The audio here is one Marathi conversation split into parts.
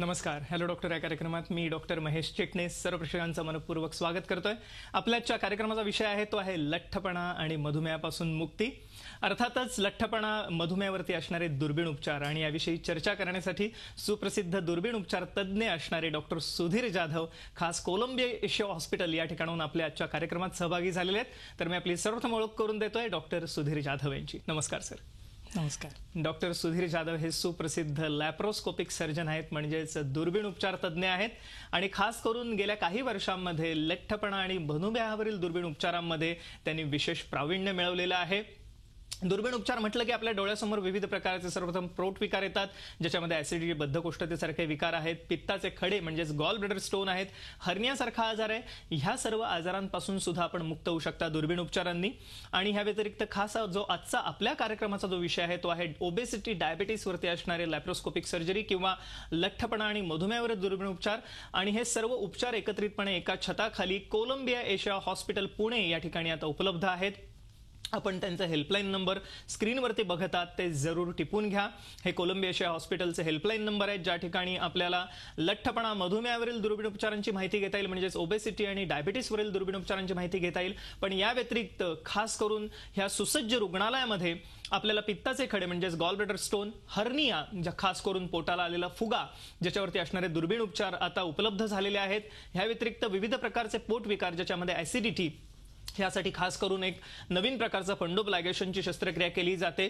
नमस्कार. हॅलो डॉक्टर या कार्यक्रमात मी डॉक्टर महेश चिटणीस सर्व प्रेक्षकांचं मनपूर्वक स्वागत करतोय. आपल्याच्या कार्यक्रमाचा विषय आहे तो आहे लठ्ठपणा आणि मधुमेहापासून मुक्ती. अर्थातच लठ्ठपणा मधुमेहावरती असणारे दुर्बीण उपचार आणि याविषयी चर्चा करण्यासाठी सुप्रसिद्ध दुर्बीण उपचार तज्ज्ञ असणारे डॉक्टर सुधीर जाधव खास कोलंबिया एशिया हॉस्पिटल या ठिकाणाहून आपल्या आजच्या कार्यक्रमात सहभागी झालेले आहेत. तर मी आपली सर्वप्रथम ओळख करून देतोय डॉक्टर सुधीर जाधव यांची. नमस्कार सर. नमस्कार. डॉक्टर सुधीर जाधव हे सुप्रसिद्ध लॅप्रोस्कोपिक सर्जन आहेत, म्हणजेच दुर्बीण उपचार तज्ज्ञ आहेत आणि खास करून गेल्या काही वर्षांमध्ये लठ्ठपणा आणि मधुमेहावरील दुर्बीण उपचारांमध्ये त्यांनी विशेष प्रावीण्य मिळवलेलं आहे. दुर्बीण उपचार म्हटलं की आपल्या डोळ्यासमोर विविध प्रकारचे सर्वप्रथम प्रोट विकार येतात, ज्याच्यामध्ये ऍसिडिटी, बद्धकोष्ठतेसारखे विकार आहेत, पित्ताचे खडे म्हणजेच गॉल ब्लॅडर स्टोन आहेत, हर्नियासारखा आजार आहे. ह्या सर्व आजारांपासून सुद्धा आपण मुक्त होऊ शकता दुर्बीण उपचारांनी. आणि ह्या व्यतिरिक्त खास जो आजचा आपल्या कार्यक्रमाचा जो विषय आहे तो आहे ओबेसिटी, डायबिटीसवरती असणारे लॅप्रोस्कोपिक सर्जरी किंवा लठ्ठपणा आणि मधुमेहावर दुर्बीण उपचार. आणि हे सर्व उपचार एकत्रितपणे एका छताखाली कोलंबिया एशिया हॉस्पिटल पुणे या ठिकाणी आता उपलब्ध आहेत. आपण त्यांचा हेल्पलाईन नंबर स्क्रीनवरती बघतात ते जरूर टिपून घ्या. हे कोलंबिया एशिया हॉस्पिटलचे हेल्पलाईन नंबर आहेत, ज्या ठिकाणी आपल्याला लठ्ठपणा, मधुमेहावरील दुर्बीण उपचारांची माहिती घेता येईल, म्हणजेच ओबेसिटी आणि डायबिटीसवरील दुर्बीण उपचारांची माहिती घेता येईल. पण या व्यतिरिक्त खास करून ह्या सुसज्ज रुग्णालयामध्ये आपल्याला पित्ताचे खडे म्हणजेच गॉल ब्लॅडर स्टोन, हर्निया, खास करून पोटाला आलेला फुगा, ज्याच्यावरती असणारे दुर्बीण उपचार आता उपलब्ध झालेले आहेत. ह्या व्यतिरिक्त विविध प्रकारचे पोट विकार, ज्याच्यामध्ये ऍसिडिटी, यासाठी खास करून एक नवीन प्रकारचा फंडोप्लायगेशनची शस्त्रक्रिया केली जाते,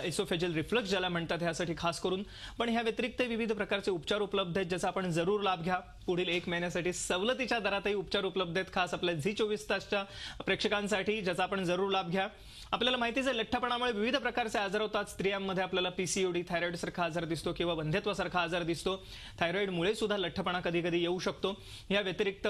एसोफेजल रिफ्लक्स ज्याला म्हणतात, ह्यासाठी खास करून. पण ह्या व्यतिरिक्त विविध प्रकारचे उपचार उपलब्ध आहेत, ज्याचा आपण जरूर लाभ घ्या. पुढील 1 महिन्यासाठी सवलतीच्या दरातही उपचार उपलब्ध आहेत, खास आपल्या झी 24 तासच्या प्रेक्षकांसाठी, ज्याचा आपण जरूर लाभ घ्या. आपल्याला माहितीच आहे लठ्ठपणामुळे विविध प्रकारचे आजार होतात. स्त्रियांमध्ये आपल्याला पीसीओडी, थायरॉइड सारखा आजार दिसतो किंवा वंध्यत्वासारखा आजार दिसतो. थायरॉइडमुळे सुद्धा लठ्ठपणा कधी कधी येऊ शकतो. या व्यतिरिक्त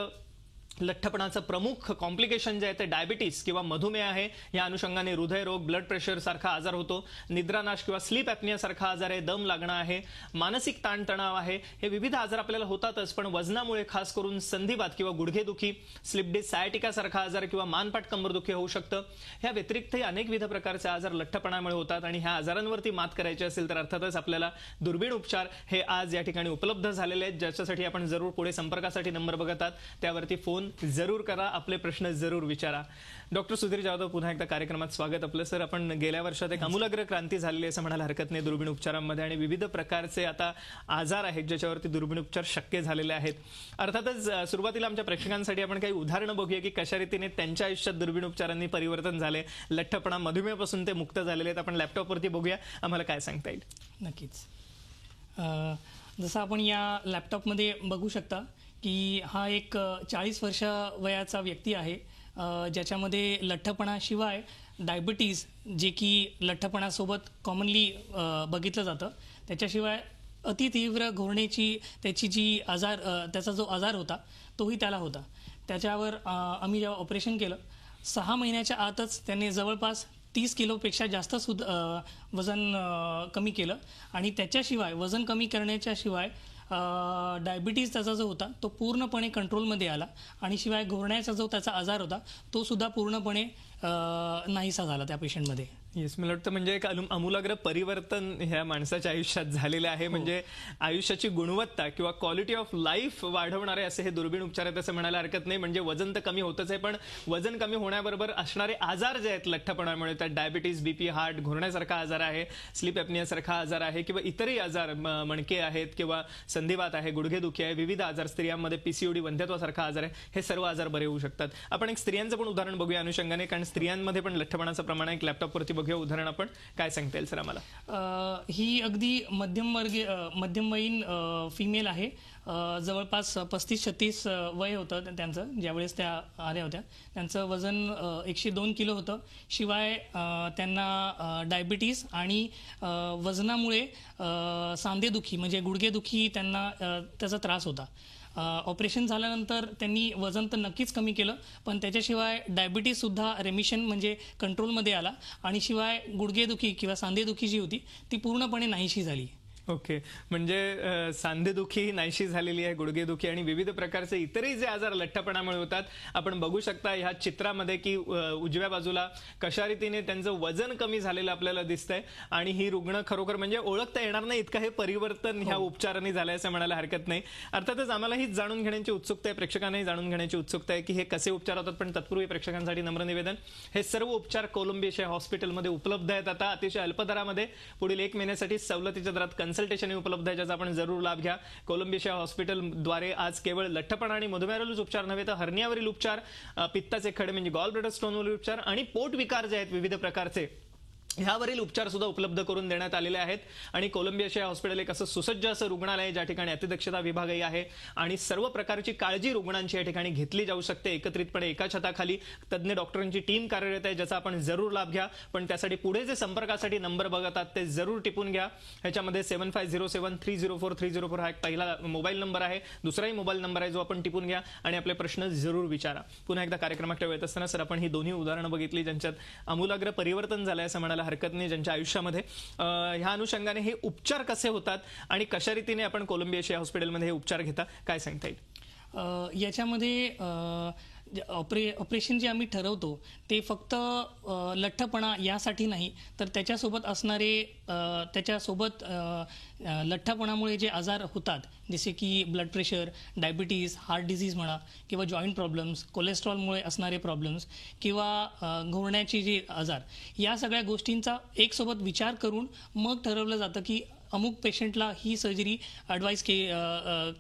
लठ्ठपणाचं प्रमुख कॉम्प्लिकेशन जे आहे ते डायबिटीस किंवा मधुमेह आहे. या अनुषंगाने हृदयरोग, ब्लड प्रेशर सारखा आजार होतो. निद्रानाश किंवा स्लीप ॲपनिया सारखा आजार आहे, दम लागणं आहे, मानसिक ताणतणाव आहे. हे विविध आजार आपल्याला होतातच, पण वजनामुळे खास करून संधिवात किंवा गुडघेदुखी, स्लिप डिस्क, सायटिका सारखा आजार किंवा मानपाट कंबरदुखी होऊ शकतं. ह्या व्यतिरिक्तही अनेक विविध प्रकारचे आजार लठ्ठपणामुळे होतात आणि ह्या आजारांवरती मात करायची असेल तर अर्थातच आपल्याला दुर्बीण उपचार हे आज या ठिकाणी उपलब्ध झालेले आहेत, ज्याच्यासाठी आपण जरूर पुढे संपर्कासाठी नंबर बघतात त्यावरती फोन जरूर करा, आपले प्रश्न जरूर विचारा. डॉक्टर सुधीर जाधव, पुन्हा एकदा कार्यक्रमात स्वागत आपलं. सर, आपण गेल्या वर्षात एक आमूलाग्र क्रांती झालेली असं म्हणायला हरकत नाही दुर्बीण उपचारांमध्ये आणि विविध प्रकारचे आता आजार आहेत ज्याच्यावरती दुर्बीण उपचार शक्य झालेले आहेत. अर्थातच सुरुवातीला आमच्या प्रेक्षकांसाठी आपण काही उदाहरणं बघूया की कशा रीतीने त्यांच्या आयुष्यात दुर्बीण उपचारांनी परिवर्तन झाले, लठ्ठपणा, मधुमेहापासून ते मुक्त झालेले आहेत. आपण लॅपटॉपवरती बघूया, आम्हाला काय सांगता येईल? नक्कीच. जसं आपण या लॅपटॉपमध्ये बघू शकता की हा एक 40 वर्ष वयाचा व्यक्ती आहे, ज्याच्यामध्ये लठ्ठपणाशिवाय डायबिटीज, जे की लठ्ठपणासोबत कॉमनली बघितलं जातं, त्याच्याशिवाय अतितीव्र घोरण्याची त्याचा जो आजार होता तोही त्याला होता. त्याच्यावर आम्ही जेव्हा ऑपरेशन केलं, 6 महिन्याच्या आतच त्याने जवळपास 30 किलोपेक्षा जास्त वजन कमी केलं. आणि त्याच्याशिवाय वजन कमी करण्याच्या शिवाय डायबिटीज त्याचा जो होता तो पूर्णपणे कंट्रोलमध्ये आला आणि शिवाय घोरण्याचा जो त्याचा आजार होता तो सुद्धा पूर्णपणे नाहीसा झाला त्या पेशंटमध्ये. येस, मला वाटतं म्हणजे एक आमूलाग्र परिवर्तन ह्या माणसाच्या आयुष्यात झालेलं आहे. म्हणजे आयुष्याची गुणवत्ता किंवा क्वालिटी ऑफ लाईफ वाढवणारे असे हे दुर्बीण उपचार आहेत असं म्हणायला हरकत नाही. म्हणजे वजन तर कमी होतच आहे, पण वजन कमी होण्याबरोबर असणारे आजार जे आहेत लठ्ठपणामुळे, त्यात डायबिटीज, बीपी, हार्ट, घोरण्यासारखा आजार आहे, स्लीप ॲपनियासारखा आजार आहे किंवा इतरही आजार, मणके आहेत किंवा संधिवात आहे, गुडघेदुखी आहे, विविध आजार, स्त्रियांमध्ये पीसीओडी, वंध्यत्वासारखा आजार आहे, हे सर्व आजार बरे होऊ शकतात. आपण एक स्त्रियांचं पण उदाहरण बघूया अनुषंगाने, कारण स्त्रियांमध्ये पण लठ्ठपणाचं प्रमाण एक लॅपटॉपवरती बघूया उदाहरण. आपण काय सांगता येईल सर आम्हाला? ही अगदी मध्यमवयीन फिमेल आहे. जवळपास 35-36 वय होतं त्यांचं ज्यावेळेस त्या आल्या होत्या. त्यांचं वजन 102 किलो होतं. शिवाय त्यांना डायबिटीस आणि वजनामुळे सांधेदुखी म्हणजे गुडघेदुखी त्यांना त्याचा त्रास होता. ऑपरेशन झाल्यानंतर त्यांनी वजन तर नक्कीच कमी केलं, पण त्याच्याशिवाय डायबिटीससुद्धा रेमिशन म्हणजे कंट्रोलमध्ये आला आणि शिवाय गुडघेदुखी किंवा सांधेदुखी जी होती ती पूर्णपणे नाहीशी झाली. ओके. म्हणजे सांधेदुखी नाहीशी झालेली आहे, गुडघेदुखी आणि विविध प्रकारचे इतरही जे आजार लठ्ठपणामुळे होतात. आपण बघू शकता ह्या चित्रामध्ये की उजव्या बाजूला कशा रीतीने त्यांचं वजन कमी झालेलं आपल्याला दिसतंय आणि ही रुग्ण खरोखर म्हणजे ओळखता येणार नाही इतकं हे परिवर्तन ह्या उपचारांनी झालंय असं म्हणायला हरकत नाही. अर्थातच आम्हालाही जाणून घेण्याची उत्सुकता आहे, प्रेक्षकांनाही जाणून घेण्याची उत्सुकता आहे की हे कसे उपचार होतात. पण तत्पूर्वी प्रेक्षकांसाठी नम्र निवेदन, हे सर्व उपचार कोलंबिया हॉस्पिटलमध्ये उपलब्ध आहेत. आता अतिशय अल्प दरामध्ये पुढील 1 महिन्यासाठी सवलतीच्या दरात कन्सल्टेशन उपलब्ध आहे, ज्याचा आपण जरूर लाभ घ्या. कोलंबिया हॉस्पिटलद्वारे आज केवळ लठ्ठपणा आणि मधुमेहावरील उपचार नव्हे तर हर्नियावरील उपचार, पित्ताचे खडे म्हणजे गॉल ब्लॅडर स्टोनवरील उपचार आणि पोट विकार जे आहेत विविध प्रकारचे ह्यावरील उपचार सुद्धा उपलब्ध करून देण्यात आलेले आहेत. आणि कोलंबिया हॉस्पिटल एक असं सुसज्ज असं रुग्णालय ज्या ठिकाणी अतिदक्षता विभागही आहे आणि सर्व प्रकारची काळजी रुग्णांची या ठिकाणी घेतली जाऊ शकते. एकत्रितपणे एका छताखाली तज्ज्ञ डॉक्टरांची टीम कार्यरत आहे, ज्याचा आपण जरूर लाभ घ्या. पण त्यासाठी पुढे जे संपर्कासाठी नंबर बघतात ते जरूर टिपून घ्या. ह्याच्यामध्ये 7507304304 हा एक पहिला मोबाईल नंबर आहे. दुसराही मोबाईल नंबर आहे जो आपण टिपून घ्या आणि आपले प्रश्न जरूर विचारा. पुन्हा एकदा कार्यक्रमाच्या वेळेत असताना सर आपण ही दोन्ही उदाहरणं बघितली ज्यांच्यात आमूलाग्र परिवर्तन झालंय असं म्हणायला हरकत नाही ज्यांच्या आयुष्यामध्ये. ह्या अनुषंगाने हे उपचार कसे होतात आणि कशा रीतीने आपण कोलंबिया हॉस्पिटलमध्ये हे उपचार घेता, काय सांगता येईल? याच्यामध्ये ऑपरेशन जे आम्ही ठरवतो ते फक्त लठ्ठपणा यासाठी नाही तर त्याच्यासोबत असणारे त्याच्यासोबत लठ्ठपणामुळे जे आजार होतात जसे की blood pressure, diabetes, heart disease म्हणा किंवा जॉईंट प्रॉब्लेम्स, कोलेस्ट्रॉलमुळे असणारे प्रॉब्लेम्स किंवा घोरण्याचे जे आजार, या सगळ्या गोष्टींचा एकसोबत विचार करून मग ठरवलं जातं की अमुक पेशंटला ही सर्जरी ॲडवाईस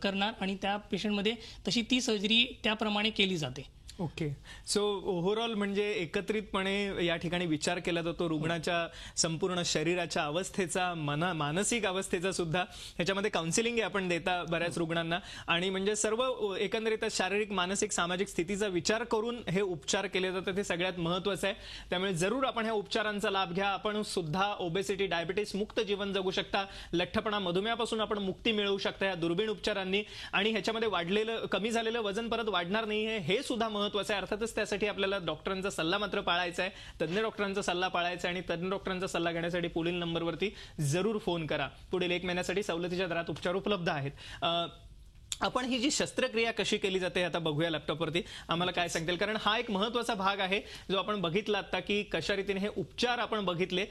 करणार आणि त्या पेशंटमध्ये तशी ती सर्जरी त्याप्रमाणे केली जाते. ओके. सो ओव्हरऑल म्हणजे एकत्रितपणे या ठिकाणी विचार केला जातो रुग्णाच्या संपूर्ण शरीराच्या अवस्थेचा, मानसिक अवस्थेचा सुद्धा. ह्याच्यामध्ये काउन्सिलिंग आपण देता बऱ्याच रुग्णांना आणि म्हणजे सर्व एकंदरीत शारीरिक, मानसिक, सामाजिक स्थितीचा विचार करून हे उपचार केले जातात. ते सगळ्यात महत्त्वाचं आहे. त्यामुळे जरूर आपण ह्या उपचारांचा लाभ घ्या. आपण सुद्धा ओबेसिटी, डायबिटीस मुक्त जीवन जगू शकता. लठ्ठपणा, मधुमेहापासून आपण मुक्ती मिळवू शकता या दुर्बीण उपचारांनी. आणि ह्याच्यामध्ये वाढलेलं, कमी झालेलं वजन परत वाढणार नाही हे सुद्धा महत्त्वाचं आहे. अर्थातच त्यासाठी आपल्याला डॉक्टरांचा सल्ला मात्र पाळायचा आहे, तज्ज्ञ डॉक्टरांचा सल्ला पाळायचा आहे आणि तज्ज्ञ डॉक्टरांचा सल्ला घेण्यासाठी पुढील नंबरवरती जरूर फोन करा. पुढील 1 महिन्यासाठी सवलतीच्या दरात उपचार उपलब्ध आहेत. आपण ही जी शस्त्रक्रिया कशी केली जाते आता बघूया लॅपटॉपवरती. आम्हाला काय सांगता येईल, कारण हा एक महत्त्वाचा भाग आहे जो आपण बघितला आता की कशा रीतीने हे उपचार आपण बघितले,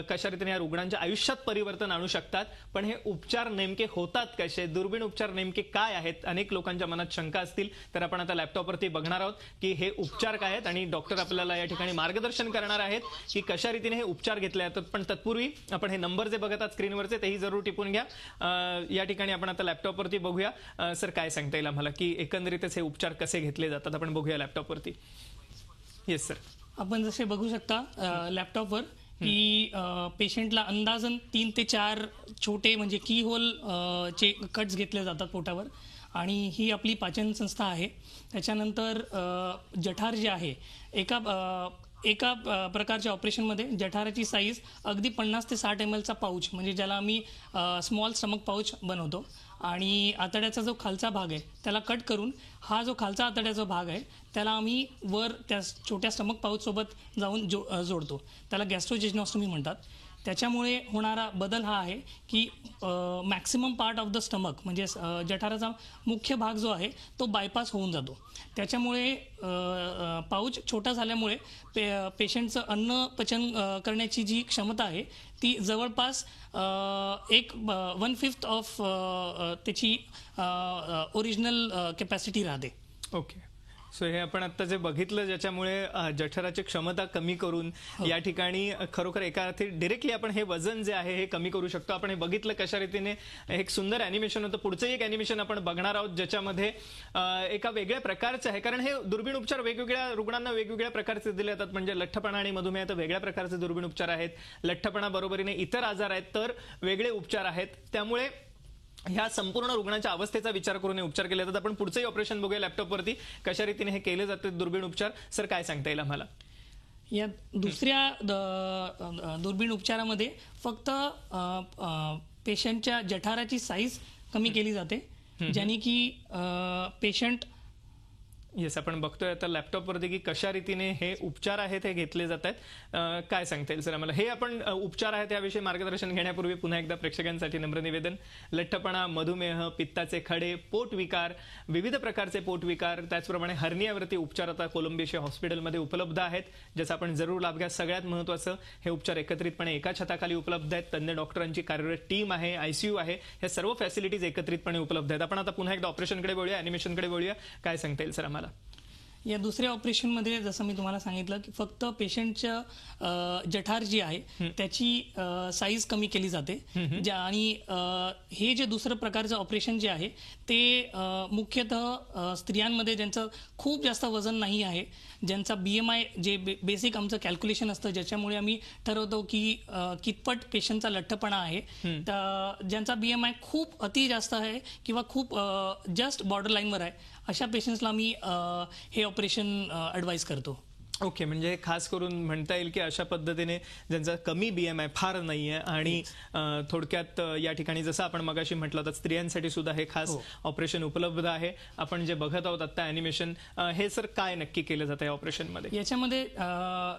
कशा रीतीने या रुग्णांच्या आयुष्यात परिवर्तन आणू शकतात. पण हे उपचार नेमके होतात कसे, दुर्बीण उपचार नेमके काय आहेत, अनेक लोकांच्या मनात शंका असतील. तर आपण आता लॅपटॉपवरती बघणार आहोत की हे उपचार काय आहेत आणि डॉक्टर आपल्याला या ठिकाणी मार्गदर्शन करणार आहेत की कशा रीतीने हे उपचार घेतले जातात. पण तत्पूर्वी आपण हे नंबर जे बघतात स्क्रीनवरचे तेही जरूर टिपून घ्या. या ठिकाणी आपण आता लॅपटॉपवरती बघूया. सर काय सांगता येईल आम्हाला की एकंदरीतच हे उपचार कसे घेतले जातात, आपण बघूया लॅपटॉपवरती. Yes sir. आपण जसे बघू शकता लॅपटॉपवर की पेशंटला अंदाजन 3 ते 4 छोटे म्हणजे की होल चे कट्स घेतले जातात पोटावर आणि ही आपली पाचन संस्था आहे. त्याच्यानंतर जठार जे आहे एका प्रकारच्या ऑपरेशनमध्ये जठाराची साईज अगदी 50 ते 60 ml चा पाऊच म्हणजे ज्याला आम्ही स्मॉल स्टमक पाऊच बनवतो आणि आतड्याचा जो खालचा भाग आहे त्याला कट करून हा जो खालचा आतड्याचा भाग आहे त्याला आम्ही वर त्या छोट्या स्टमक पाऊचसोबत जाऊन जोडतो. त्याला गॅस्ट्रोजेजनॉस्टमी म्हणतात. त्याच्यामुळे होणारा बदल हा आहे की maximum part of the stomach म्हणजे जठाराचा मुख्य भाग जो आहे तो बायपास होऊन जातो. त्याच्यामुळे पाऊच छोटा झाल्यामुळे पेशंटचं अन्न पचन करण्याची जी क्षमता आहे ती जवळपास 1/5 ऑफ त्याची ओरिजिनल कॅपॅसिटी राहते. ओके. सो हे आपण आता जे बघितलं ज्याच्यामुळे जठराची क्षमता कमी करून या ठिकाणी खरोखर एका अर्थी डिरेक्टली आपण हे वजन जे आहे हे कमी करू शकतो. आपण हे बघितलं कशा रीतीने एक सुंदर अॅनिमेशन होतं. पुढचं एक अॅनिमेशन आपण बघणार आहोत ज्याच्यामध्ये एका वेगळ्या प्रकारचं आहे, कारण हे दुर्बीण उपचार वेगवेगळ्या रुग्णांना वेगवेगळ्या प्रकारचे दिले जातात. म्हणजे लठ्ठपणा आणि मधुमेह तर वेगळ्या प्रकारचे दुर्बीण उपचार आहेत, लठ्ठपणा बरोबरीने इतर आजार आहेत तर वेगळे उपचार आहेत. त्यामुळे ह्या संपूर्ण रुग्णाच्या अवस्थेचा विचार करून हे उपचार केले जातात. आपण पुढचंही ऑपरेशन बघूया लॅपटॉपवरती कशा रीतीने हे केले जाते दुर्बीण उपचार. सर काय सांगता येईल आम्हाला? या दुसऱ्या दुर्बीण उपचारामध्ये फक्त पेशंटच्या जठाराची साईज कमी केली जाते ज्याने की पेशंट येस, आपण बघतोय आता लॅपटॉपवरती की कशा रीतीने हे उपचार आहेत हे घेतले जात आहेत. काय सांगता येईल सर आम्हाला? हे आपण उपचार आहेत याविषयी मार्गदर्शन घेण्यापूर्वी पुन्हा एकदा प्रेक्षकांसाठी नम्र निवेदन. लठ्ठपणा, मधुमेह, पित्ताचे खडे, पोटविकार, विविध प्रकारचे पोटविकार, त्याचप्रमाणे हर्नियावरती उपचार आता कोलंबिया हॉस्पिटलमध्ये उपलब्ध आहेत, ज्याचा आपण जरूर लाभ घ्या. सगळ्यात महत्त्वाचं, हे उपचार एकत्रितपणे एका छताखाली उपलब्ध आहेत. तज्ञ डॉक्टरांची कार्यरत टीम आहे, आयसीयू आहे, ह्या सर्व फॅसिलिटीज एकत्रितपणे उपलब्ध आहेत. आपण आता पुन्हा एकदा ऑपरेशनकडे वळूया, अॅनिमेशनकडे वळूया. काय सांगता येईल सर आम्हाला? या दुसऱ्या ऑपरेशनमध्ये जसं मी तुम्हाला सांगितलं की फक्त पेशंटच्या जठार जी आहे त्याची साईज कमी केली जाते. आणि हे जे दुसरं प्रकारचं ऑपरेशन जे आहे ते मुख्यतः स्त्रियांमध्ये ज्यांचं खूप जास्त वजन नाही आहे, ज्यांचा BMI जे बेसिक आमचं कॅल्क्युलेशन असतं, ज्याच्यामुळे आम्ही ठरवतो की कितपट पेशंटचा लठ्ठपणा आहे, तर ज्यांचा BMI खूप अति जास्त आहे किंवा खूप जस्ट बॉर्डर लाईनवर आहे, अशा पेशंट्सला मी हे ऑपरेशन ॲडवाईज करतो. ओके, म्हणजे खास करून म्हणता येईल की अशा पद्धतीने ज्यांचा कमी BMI फार नाहीये आणि थोडक्यात या ठिकाणी जसं आपण मगाशी म्हटलं तर स्त्रियांसाठी सुद्धा हे खास ऑपरेशन उपलब्ध आहे. आपण जे बघत आहोत आता अॅनिमेशन, हे सर काय नक्की केलं जातं या ऑपरेशनमध्ये? याच्यामध्ये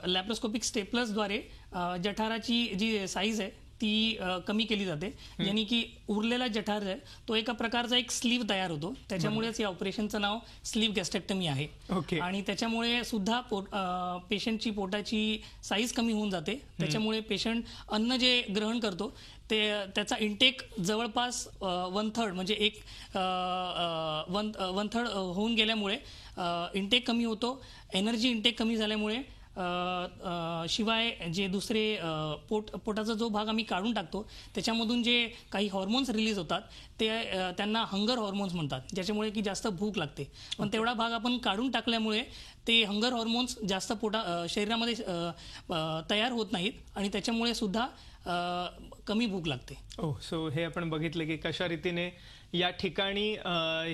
लॅप्रोस्कोपिक स्टेपलर्सद्वारे जठाराची जी साईज आहे ती कमी केली जाते, ज्याने की उरलेला जठार आहे तो एका प्रकारचा एक स्लीव्ह तयार होतो. त्याच्यामुळेच या ऑपरेशनचं नाव स्लीव्ह गॅस्ट्रेक्टमी आहे. आणि त्याच्यामुळे सुद्धा पेशंटची पोटाची साईज कमी होऊन जाते. त्याच्यामुळे पेशंट अन्न जे ग्रहण करतो त्याचा इंटेक जवळपास 1/3 म्हणजे वन थर्ड होऊन गेल्यामुळे इंटेक कमी होतो. एनर्जी इंटेक कमी झाल्यामुळे शिवाय जे दुसरे पोटाचा जो भाग आम्ही काढून टाकतो त्याच्यामधून जे काही हॉर्मोन्स रिलीज होतात ते त्यांना हंगर हॉर्मोन्स म्हणतात, ज्याच्यामुळे की जास्त भूक लागते. पण तेवढा भाग आपण काढून टाकल्यामुळे ते हंगर हॉर्मोन्स जास्त शरीरामध्ये तयार होत नाहीत आणि त्याच्यामुळे सुद्धा कमी भूक लागते. सो हे आपण बघितलं की कशा रीतीने या ठिकाणी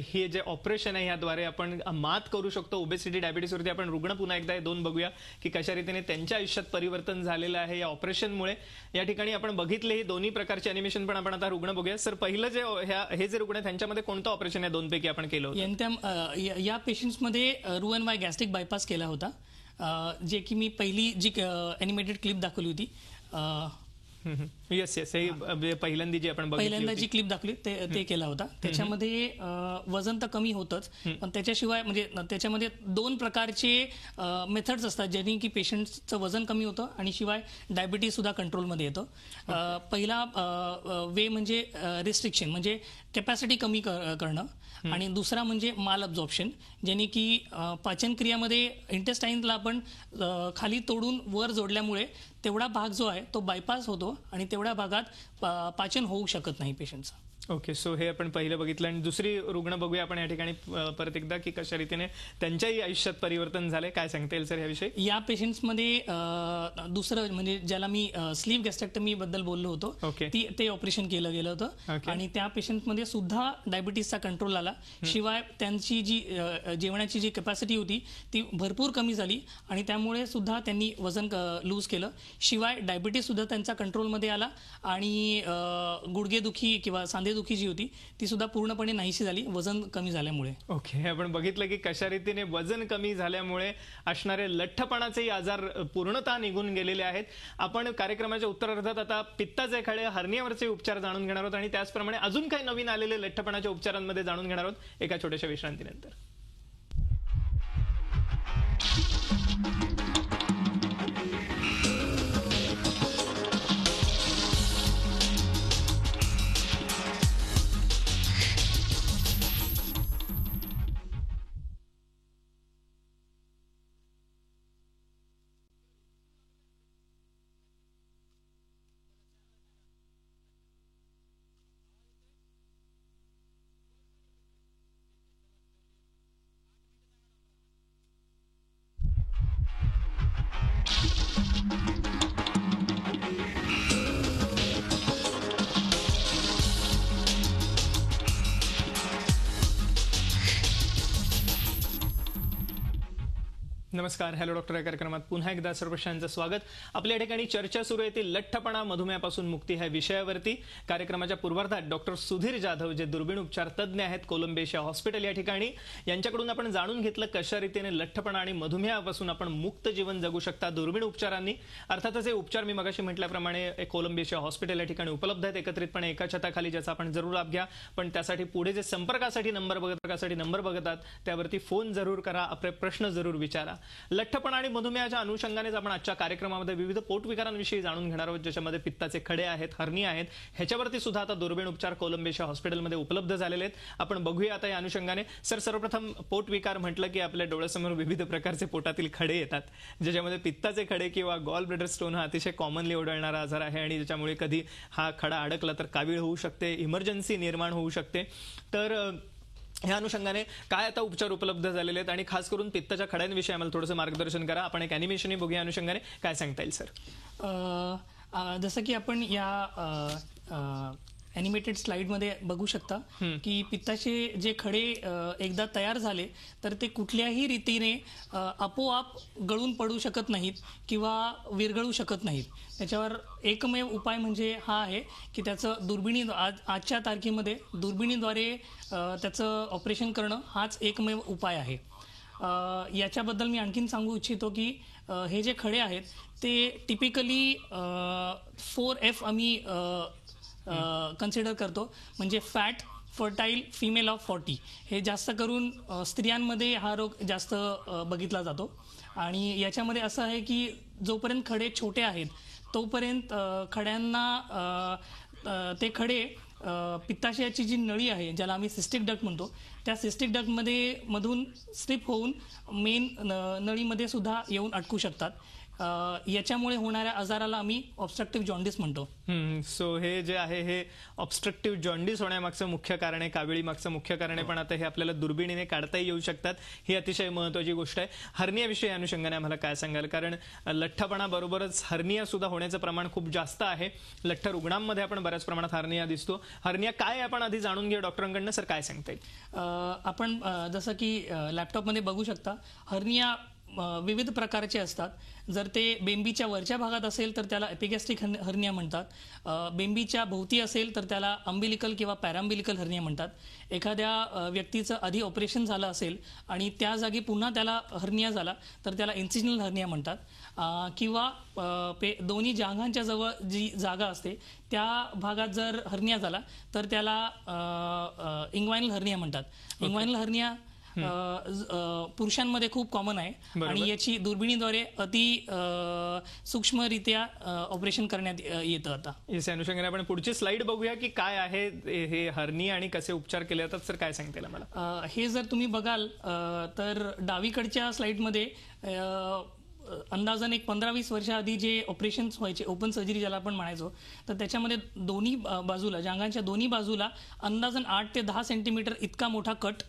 हे जे ऑपरेशन आहे याद्वारे आपण मात करू शकतो ओबेसिटी डायबिटीसवरती. आपण रुग्ण पुन्हा एकदा 2 बघूया की कशा रीतीने त्यांच्या आयुष्यात परिवर्तन झालेलं आहे या ऑपरेशनमुळे. या ठिकाणी आपण बघितले हे दोन्ही प्रकारचे अॅनिमेशन, पण आपण आता रुग्ण बघूया. सर, पहिलं जे हे जे रुग्ण आहेत त्यांच्यामध्ये कोणतं ऑपरेशन या 2 पैकी आपण केलं होतं? या पेशंट्समध्ये Roux-en-Y गॅस्ट्रिक बायपास केला होता, जे की मी पहिली जी ॲनिमेटेड क्लिप दाखवली होती. येस, हे पहिल्यांदा जी आपण पहिल्यांदा जी क्लिप दाखवली ते केला होता. त्याच्यामध्ये वजन तर कमी होतच, पण त्याच्याशिवाय म्हणजे त्याच्यामध्ये 2 प्रकारचे मेथड्स असतात ज्यांनी की पेशंटचं वजन कमी होतं आणि शिवाय डायबिटीज सुद्धा कंट्रोलमध्ये येतो. पहिला वे म्हणजे रिस्ट्रिक्शन, म्हणजे कॅपॅसिटी कमी करणं, आणि दुसरा म्हणजे माल अब्झॉर्प्शन, ज्याने की पाचन क्रियामध्ये इंटेस्टाईनला आपण खाली तोडून वर जोडल्यामुळे तेवढा भाग जो आहे तो बायपास होतो आणि तेवढ्या भागात पाचन होऊ शकत नाही पेशंटचं. ओके, सो हे आपण पहिलं बघितलं. आणि दुसरी रुग्ण बघूया आपण या ठिकाणी परत एकदा की कशा रीतीने त्यांच्याही आयुष्यात परिवर्तन झाले. काय सांगता येईल सर याविषयी? या पेशंट्समध्ये दुसरं म्हणजे ज्याला मी स्लीव्ह गॅस्ट्रेक्टमी बद्दल बोललो होतो, ते ऑपरेशन केलं गेलं होतं. आणि त्या पेशंटमध्ये सुद्धा डायबिटीसचा कंट्रोल आला. शिवाय त्यांची जी जेवणाची जी कॅपॅसिटी होती ती भरपूर कमी झाली आणि त्यामुळे सुद्धा त्यांनी वजन लूज केलं. शिवाय डायबिटीस सुद्धा त्यांचा कंट्रोलमध्ये आला आणि गुडघेदुखी किंवा सांधेदुखी जी होती ती सुद्धा पूर्णपणे नाहीशी झाली वजन कमी झाल्यामुळे. ओके, आपण बघितलं की कशा रीतीने वजन कमी झाल्यामुळे असणारे लठ्ठपणाचे आजार पूर्णतः निघून गेलेले आहेत. आपण कार्यक्रमाच्या उत्तरार्धात आता पित्ताचे खडे, हर्नियावरचे उपचार जाणून घेणार आहोत आणि त्याचप्रमाणे अजून काही नवीन आलेले लठ्ठपणाच्या उपचारांमध्ये जाणून घेणार आहोत एका छोट्याशा विश्रांतीनंतर. नमस्कार. हॅलो डॉक्टर या कार्यक्रमात पुन्हा एकदा सर्वश्रांचं स्वागत. आपल्या ठिकाणी चर्चा सुरू आहे ती लठ्ठपणा मधुमेहापासून मुक्ती ह्या विषयावरती. कार्यक्रमाच्या पूर्वार्धात डॉक्टर सुधीर जाधव जे दुर्बीण उपचार तज्ञ आहेत कोलंबिया हॉस्पिटल या ठिकाणी, यांच्याकडून आपण जाणून घेतलं कशा रीतीने लठ्ठपणा आणि मधुमेहापासून आपण मुक्त जीवन जगू शकता दुर्बीण उपचारांनी. अर्थातच हे उपचार मी मगाशी म्हटल्याप्रमाणे कोलंबिया हॉस्पिटल या ठिकाणी उपलब्ध आहेत एकत्रितपणे एका छताखाली, ज्याचा आपण जरूर लाभ घ्या. पण त्यासाठी पुढे जे संपर्कासाठी नंबर बघतात त्यावरती फोन जरूर करा, आपले प्रश्न जरूर विचारा. लठ्ठपणा आणि मधुमेहाच्या अनुषंगानेच आपण आजच्या कार्यक्रमामध्ये विविध पोटविकारांविषयी जाणून घेणार आहोत, ज्याच्यामध्ये पित्ताचे खडे आहेत, हर्निया आहेत. ह्याच्यावरती सुद्धा आता दुर्बीण उपचार कोलंबिया हॉस्पिटलमध्ये उपलब्ध झालेले आहेत. आपण बघूया आता या अनुषंगाने. सर, सर्वप्रथम पोटविकार म्हटलं की आपल्या डोळ्यासमोर विविध प्रकारचे पोटातील खडे येतात, ज्याच्यामध्ये पित्ताचे खडे किंवा गॉल ब्लॅडर स्टोन हा अतिशय कॉमनली ओढळणारा आजार आहे आणि ज्याच्यामुळे कधी हा खडा अडकला तर कावीळ होऊ शकते, इमर्जन्सी निर्माण होऊ शकते. तर ह्या अनुषंगाने काय आता उपचार उपलब्ध झालेले आहेत आणि खास करून पित्ताच्या खड्यांविषयी आम्हाला थोडंसं मार्गदर्शन करा. आपण एक अॅनिमेशनही बघूया अनुषंगाने. काय सांगता येईल सर? जसं की आपण या ॲनिमेटेड स्लाइडमध्ये बघू शकता की पित्ताचे जे खडे एकदा तयार झाले तर ते कुठल्याही रीतीने आपोआप गळून पडू शकत नाहीत किंवा विरघळू शकत नाहीत. त्याच्यावर एकमेव उपाय म्हणजे हा आहे की त्याचं आजच्या तारखेमध्ये दुर्बिणीद्वारे त्याचं ऑपरेशन करणं हाच एकमेव उपाय आहे. याच्याबद्दल मी आणखीन सांगू इच्छितो की हे जे खडे आहेत ते टिपिकली 4F आम्ही कन्सिडर करतो, म्हणजे फॅट, फर्टाईल, फिमेल ऑफ 40. हे जास्त करून स्त्रियांमध्ये हा रोग जास्त बघितला जातो. आणि याच्यामध्ये असं आहे की जोपर्यंत खडे छोटे आहेत तोपर्यंत खड्यांना ते खडे पित्ताशयाची जी नळी आहे, ज्याला आम्ही सिस्टिक डक्ट म्हणतो, त्या सिस्टिक डक्टमध्ये मधून स्लिप होऊन मेन नळीमध्ये सुद्धा येऊन अटकू शकतात. याच्यामुळे होणाऱ्या आजाराला आम्ही ऑब्स्ट्रक्टिव्ह जॉन्डिस म्हणतो. सो हे जे आहे हे ऑब्स्ट्रक्टिव्ह जॉन्डिस होण्यामागचं मुख्य कारण आहे, काविळी मागचं मुख्य कारण आहे. पण आता हे आपल्याला दुर्बिणीने काढता येऊ शकतात, ही अतिशय महत्त्वाची गोष्ट आहे. हर्नियाविषयी अनुषंगाने आम्हाला काय सांगाल? कारण लठ्ठपणाबरोबरच हर्निया सुद्धा होण्याचं प्रमाण खूप जास्त आहे. लठ्ठ रुग्णांमध्ये आपण बऱ्याच प्रमाणात हर्निया दिसतो. हर्निया काय आपण आधी जाणून घेऊ डॉक्टरांकडनं. सर, काय सांगता येईल? आपण जसं की लॅपटॉपमध्ये बघू शकता, हर्निया विविध प्रकारचे असतात. जर ते बेंबीच्या वरच्या भागात असेल तर त्याला एपिगॅस्ट्रिक हर्निया म्हणतात. बेंबीच्या भोवती असेल तर त्याला अंबिलिकल किंवा पॅराम्बिलिकल हर्निया म्हणतात. एखाद्या व्यक्तीचं आधी ऑपरेशन झालं असेल आणि त्या जागी पुन्हा त्याला हर्निया झाला तर त्याला इन्सिजनल हर्निया म्हणतात. किंवा दोन्ही जांघांच्या जवळ जी जागा असते त्या भागात जर हर्निया झाला तर त्याला इंग्वायनल हर्निया म्हणतात. इंग्वायनल हर्निया पुरुषांमध्ये खूप कॉमन आहे आणि याची दुर्बिणीद्वारे सूक्ष्मरित्या ऑपरेशन करण्यात येतं. आता या अनुषंगाने आपण पुढची स्लाइड बघूया की काय आहे हे हर्निया आणि कसे उपचार केले जातात. सर, काय सांगता येईल मला? हे जर तुम्ही बघाल तर डावीकडच्या स्लाइडमध्ये अंदाजाने एक 15-20 वर्षाआधी जे ऑपरेशन्स व्हायचे, ओपन सर्जरी ज्याला आपण म्हणायचो, तर त्याच्यामध्ये दोन्ही बाजूला, जांघांच्या दोन्ही बाजूला अंदाजन 8 ते 10 सेंटीमीटर इतका मोठा कट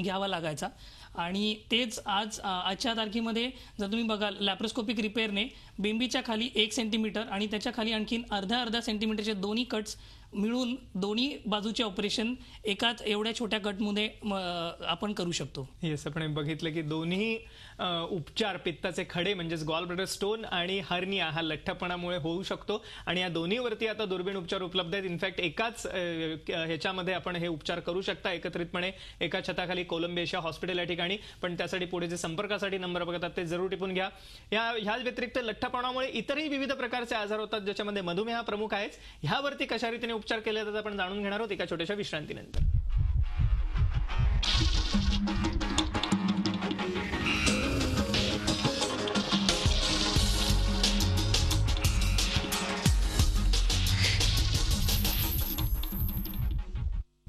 घ्यावा लागायचा. आणि तेच आजच्या तारखेमध्ये जर तुम्ही बघाल लॅप्रोस्कोपिक रिपेअरने बेंबीच्या खाली 1 सेंटीमीटर आणि त्याच्या खाली आणखीन अर्धा सेंटीमीटरचे दोन्ही कट्स मिळून दोन्ही बाजूचे ऑपरेशन एकाच एवढ्या छोट्या कटमध्ये आपण करू शकतो. येस, आपण बघितलं की दोन्ही उपचार पित्ताचे खडे म्हणजेच गॉल ब्लॅडर स्टोन आणि हर्निया हा लठ्ठपणामुळे होऊ शकतो. आणि या दोन्हीवरती आता दुर्बीण उपचार उपलब्ध आहेत. इनफॅक्ट एकाच ह्याच्यामध्ये आपण हे उपचार करू शकता एकत्रितपणे एका छताखाली कोलंबिया हॉस्पिटल या ठिकाणी. पण त्यासाठी पुढे जे संपर्कासाठी नंबर बघतात ते जरूर टिपून घ्या. ह्याच व्यतिरिक्त लठ्ठपणामुळे इतरही विविध प्रकारचे आजार होतात, ज्याच्यामध्ये मधुमेह प्रमुख आहेच. ह्यावरती कशा रीतीने उपचार केले जातात आपण जाणून घेणार आहोत एका छोट्याशा विश्रांतीनंतर.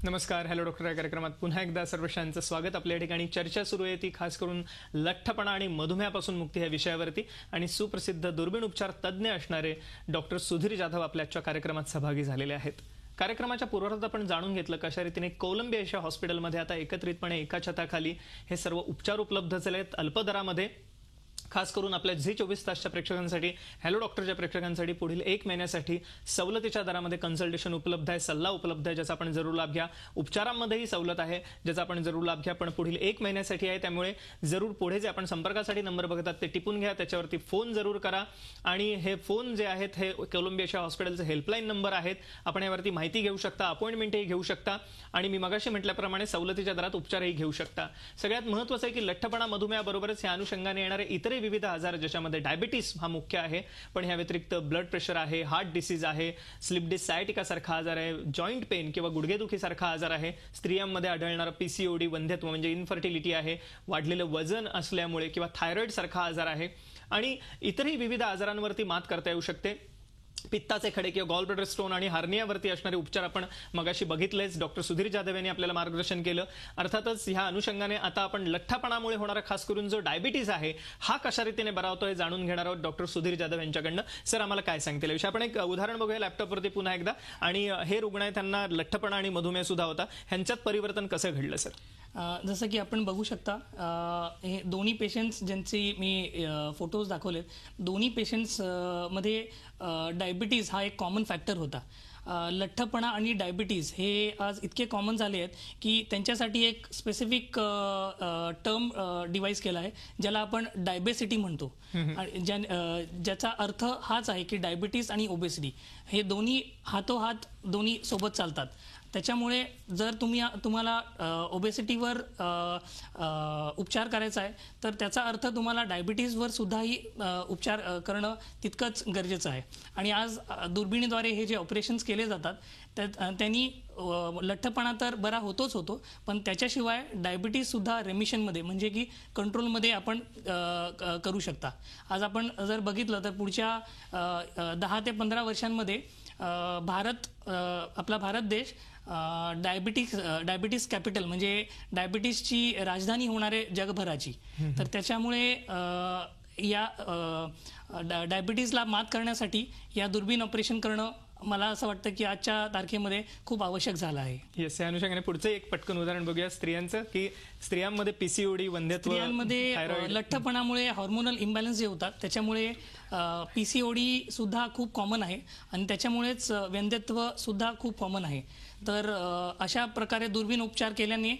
नमस्कार. हॅलो डॉक्टर या कार्यक्रमात पुन्हा एकदा सर्वश्रांचं स्वागत. आपल्या ठिकाणी चर्चा सुरू आहे ती खास करून लठ्ठपणा आणि मधुमेहापासून मुक्ती ह्या विषयावरती. आणि सुप्रसिद्ध दुर्बीण उपचार तज्ज्ञ असणारे डॉक्टर सुधीर जाधव आपल्या आजच्या कार्यक्रमात सहभागी झालेले आहेत. कार्यक्रमाच्या पूर्वार्धात आपण जाणून घेतलं कशा रीतीने कोलंबिया हॉस्पिटलमध्ये आता एकत्रितपणे एका छताखाली हे सर्व उपचार उपलब्ध झाले आहेत अल्प दरामध्ये. खास करून आपल्या झी 24 तासच्या प्रेक्षकांसाठी, हॅलो डॉक्टरच्या प्रेक्षकांसाठी पुढील 1 महिन्यासाठी सवलतीच्या दरामध्ये कन्सल्टेशन उपलब्ध आहे, सल्ला उपलब्ध आहे, ज्याचा आपण जरूर लाभ घ्या. उपचारांमध्येही सवलत आहे, ज्याचा आपण जरूर लाभ घ्या. पण पुढील 1 महिन्यासाठी आहे, त्यामुळे जरूर पुढे जे आपण संपर्कासाठी नंबर बघतात ते टिपून घ्या, त्याच्यावरती फोन जरूर करा. आणि हे फोन जे आहेत हे कोलंबिया हॉस्पिटलचे हेल्पलाईन नंबर आहेत. आपण यावरती माहिती घेऊ शकता, अपॉइंटमेंटही घेऊ शकता आणि मी मगाशी म्हटल्याप्रमाणे सवलतीच्या दरात उपचारही घेऊ शकता. सगळ्यात महत्त्वाचं आहे की लठ्ठपणा, मधुमेहाबरोबरच या अनुषंगाने येणारे इतर विविध आजार, ज्याच्यामध्ये डायबिटीस हा मुख्य आहे, पण ह्या व्यतिरिक्त ब्लड प्रेशर आहे, हार्ट डिसीज आहे, स्लिप डिस्क सायटिका सारखा आजार आहे, जॉईंट पेन किंवा गुडघेदुखी सारखा आजार आहे, स्त्रियांमध्ये आढळणारा पीसीओडी, वंध्यत्व म्हणजे इन्फर्टिलिटी आहे, वाढलेलं वजन असल्यामुळे किंवा थायरॉइड सारखा आजार आहे आणि इतरही विविध आजारांवरती मात करता येऊ शकते. पित्ताचे खडे किंवा गॉल ब्लॅडर स्टोन आणि हार्नियावरती असणारे उपचार आपण मगाशी बघितलेच. डॉक्टर सुधीर जाधव यांनी आपल्याला मार्गदर्शन केलं. अर्थातच ह्या अनुषंगाने आता आपण लठ्ठपणामुळे होणारा खास करून जो डायबिटीज आहे हा कशा रीतीने बरा होतोय जाणून घेणार आहोत डॉक्टर सुधीर जाधव यांच्याकडनं. सर, आम्हाला काय सांगतील याविषयी? आपण एक उदाहरण बघूया लॅपटॉपवरती पुन्हा एकदा. आणि हे रुग्ण आहे, त्यांना लठ्ठपणा आणि मधुमेह सुद्धा होता, ह्यांच्यात परिवर्तन कसं घडलं सर? जसं की आपण बघू शकता, हे दोन्ही पेशंट्स ज्यांचे मी फोटोज दाखवलेत, दोन्ही पेशंट्स मध्ये डायबिटीज हा एक कॉमन फॅक्टर होता. लठ्ठपणा आणि डायबिटीज हे आज इतके कॉमन झाले आहेत की त्यांच्यासाठी एक स्पेसिफिक टर्म डिवाइस केला आहे, ज्याला आपण डायबेसिटी म्हणतो. ज्याचा अर्थ हाच आहे की डायबिटीज आणि ओबेसिटी हे दोन्ही हातोहात दोन्ही सोबत चालतात. त्याच्यामुळे जर तुम्हाला ओबेसिटीवर उपचार करायचा आहे तर त्याचा अर्थ तुम्हाला डायबिटीजवर सुद्धाही उपचार करणं तितकंच गरजेचं आहे. आणि आज दुर्बिणीद्वारे हे जे ऑपरेशन्स केले जातात त्यांनी लठ्ठपणा तर बरा होतोच होतो, पण त्याच्याशिवाय डायबिटीज सुद्धा रेमिशनमध्ये म्हणजे की कंट्रोलमध्ये आपण करू शकता. आज आपण जर बघितलं तर पुढच्या 10 ते 15 वर्षांमध्ये आपला भारत देश डायबिटीस कॅपिटल म्हणजे डायबिटीसची राजधानी होणार आहे जगभराची. तर त्याच्यामुळे या डायबिटीसला मात करण्यासाठी या दुर्बीण ऑपरेशन करणं मला असं वाटतं की आजच्या तारखेमध्ये खूप आवश्यक झालं आहे. येस, या अनुषंगाने पुढचं एक पटकन उदाहरण बघूया स्त्रियांचं, की स्त्रियांमध्ये पीसीओडी, वंध्यत्व, स्त्रियांमध्ये लठ्ठपणामुळे हार्मोनल इम्बॅलन्स जे होतात त्याच्यामुळे पीसीओडी सुद्धा खूप कॉमन आहे आणि त्याच्यामुळेच वंध्यत्व सुद्धा खूप कॉमन आहे. तर अशा प्रकारे दुर्बीण उपचार केल्याने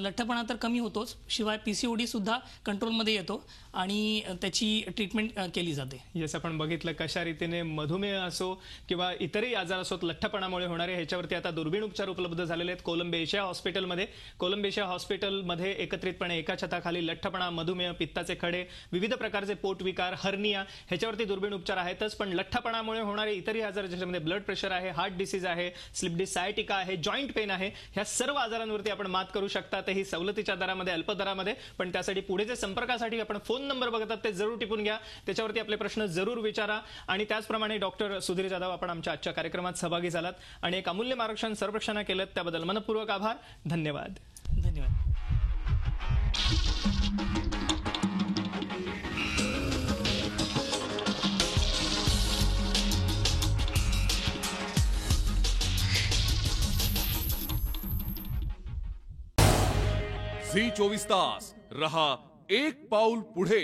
लठ्ठपणा तर कमी होतोच, शिवाय पीसीओडी सुद्धा कंट्रोलमध्ये येतो आणि त्याची ट्रीटमेंट केली जाते. येस, आपण बघितलं कशा रीतीने मधुमेह असो किंवा इतरही आजार असोत लठ्ठपणामुळे होणारे, ह्याच्यावरती आता दुर्बीण उपचार उपलब्ध झालेले आहेत कोलंबिया हॉस्पिटलमध्ये. कोलंबिया हॉस्पिटलमध्ये एकत्रितपणे एका छताखाली लठ्ठपणा, मधुमेह, पित्ताचे खडे, विविध प्रकारचे पोटविकार, हर्निया ह्याच्यावरती दुर्बीण उपचार आहेतच. पण लठ्ठपणामुळे होणारे इतरही आजार, ज्याच्यामध्ये ब्लड प्रेशर आहे, हार्ट डिसीज आहे, स्लिप डिस्क सायटिका आहे, जॉईंट पेन आहे, ह्या सर्व आजारांवरती आपण मात करू शकता, तेही सवलतीच्या दरामध्ये, अल्प दरामध्ये. पण त्यासाठी पुढे जे संपर्कासाठी आपण फोन नंबर बघतात ते जरूर टिपून घ्या, त्याच्यावरती आपले प्रश्न जरूर विचारा. आणि त्याचप्रमाणे डॉक्टर सुधीर जाधव, आपण आमच्या आजच्या कार्यक्रमात सहभागी झालात आणि एक अमूल्य मार्गदर्शन सर्वेक्षण केलं, त्याबद्दल मनपूर्वक आभार. धन्यवाद. धन्यवाद. झी 24 तास रहा एक पाऊल पुढे.